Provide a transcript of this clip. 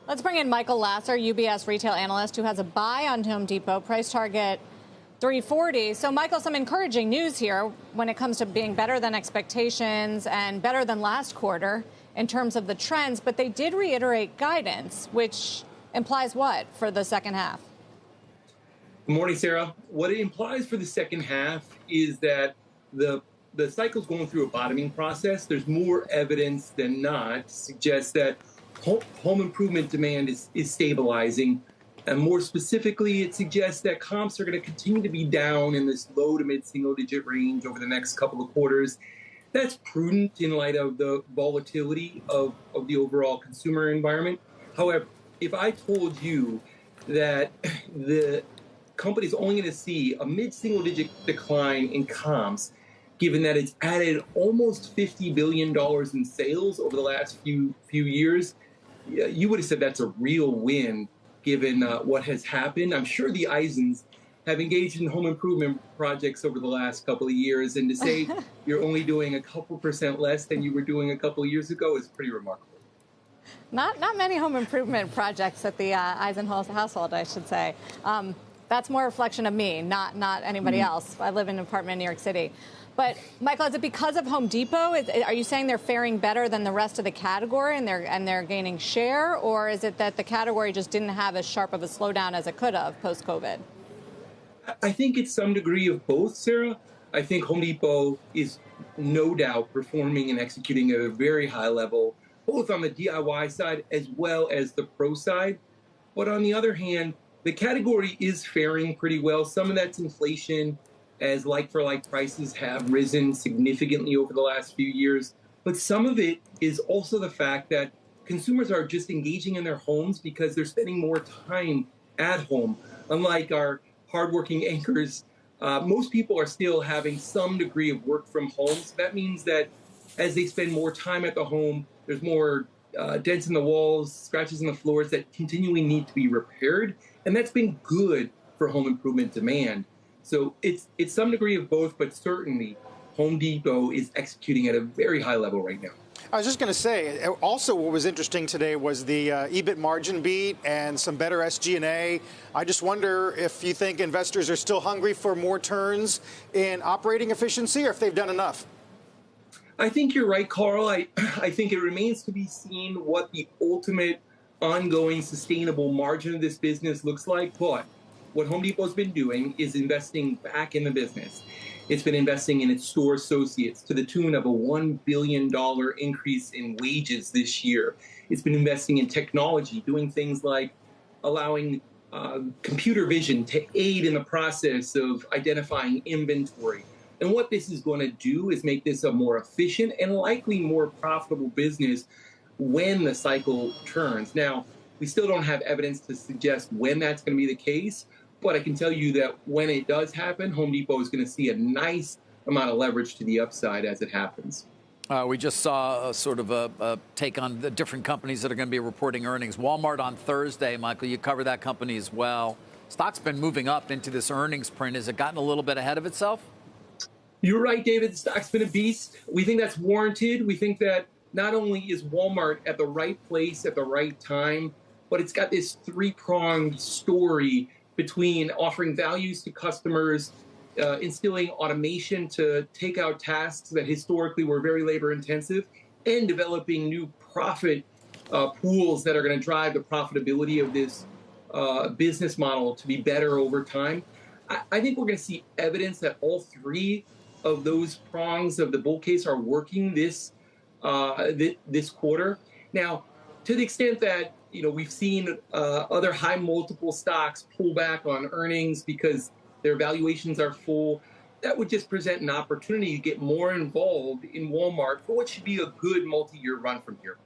Let's bring in Michael Lasser, UBS retail analyst, who has a buy on Home Depot, price target 340. So, Michael, some encouraging news here when it comes to being better than expectations and better than last quarter in terms of the trends. But they did reiterate guidance, which implies what for the second half? Good morning, Sarah. What it implies for the second half is that the cycle's going through a bottoming process. There's more evidence than not to suggest that home improvement demand is stabilizing. And more specifically, it suggests that comps are going to continue to be down in this low to mid-single digit range over the next couple of quarters. That's prudent in light of the volatility of the overall consumer environment. However, if I told you that the company's only going to see a mid-single digit decline in comps, given that it's added almost $50 billion in sales over the last few years, you would have said that's a real win given what has happened. I'm sure the Eisens have engaged in home improvement projects over the last couple of years, and to say you're only doing a couple percent less than you were doing a couple of years ago is pretty remarkable. Not many home improvement projects at the Eisenhower household, I should say. That's more a reflection of me, not anybody else. I live in an apartment in New York City. But, Michael, is it because of Home Depot? Are you saying they're faring better than the rest of the category and they're gaining share? Or is it that the category just didn't have as sharp of a slowdown as it could have post-COVID? I think it's some degree of both, Sarah. I think Home Depot is no doubt performing and executing at a very high level, both on the DIY side as well as the pro side. But on the other hand, the category is faring pretty well. Some of that's inflation, as like-for-like prices have risen significantly over the last few years. But some of it is also the fact that consumers are just engaging in their homes because they're spending more time at home. Unlike our hardworking anchors, most people are still having some degree of work from home. So that means that as they spend more time at the home, there's more dents in the walls, scratches in the floors that continually need to be repaired. And that's been good for home improvement demand. So it's some degree of both, but certainly Home Depot is executing at a very high level right now. I was just going to say, also what was interesting today was the EBIT margin beat and some better SG&A. I just wonder if you think investors are still hungry for more turns in operating efficiency or if they've done enough. I think you're right, Carl. I think it remains to be seen what the ultimate ongoing sustainable margin of this business looks like. But what Home Depot's been doing is investing back in the business. It's been investing in its store associates to the tune of a $1 billion increase in wages this year. It's been investing in technology, doing things like allowing computer vision to aid in the process of identifying inventory. And what this is going to do is make this a more efficient and likely more profitable business when the cycle turns. Now, we still don't have evidence to suggest when that's going to be the case, but I can tell you that when it does happen, Home Depot is going to see a nice amount of leverage to the upside as it happens. We just saw sort of a take on the different companies that are going to be reporting earnings. Walmart on Thursday, Michael, you cover that company as well. Stock's been moving up into this earnings print. Has it gotten a little bit ahead of itself? You're right, David. The stock's been a beast. We think that's warranted. We think that not only is Walmart at the right place at the right time, but it's got this three-pronged story between offering values to customers, instilling automation to take out tasks that historically were very labor-intensive, and developing new profit pools that are going to drive the profitability of this business model to be better over time. I think we're going to see evidence that all three of those prongs of the bull case are working this quarter. Now, to the extent that we've seen other high multiple stocks pull back on earnings because their valuations are full, that would just present an opportunity to get more involved in Walmart for what should be a good multi-year run from here.